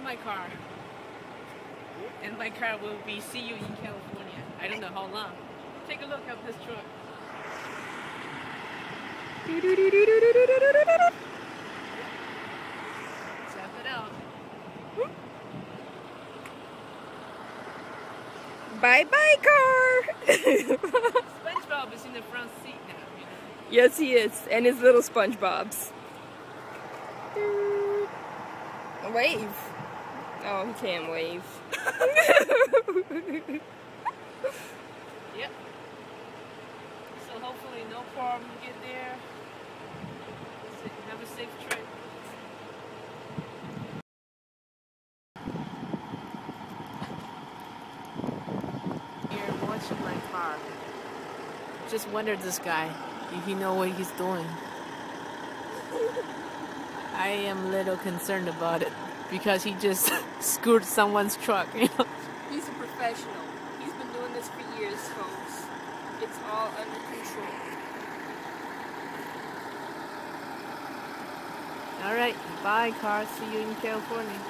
my car. And my car will be "See you in California." I don't know how long. Take a look at this truck. Check it out. Bye-bye, car! SpongeBob is in the front seat now, you know? Yes, he is. And his little SpongeBobs. Wave. Oh, he can't wave. Yep. So hopefully no problem to get there. Have a safe trip. Here watching my car. Just wondered this guy if he know what he's doing. I am a little concerned about it because he just screwed someone's truck, you know. He's a professional. He's been doing this for years, folks. It's all under control. Alright, bye car, see you in California.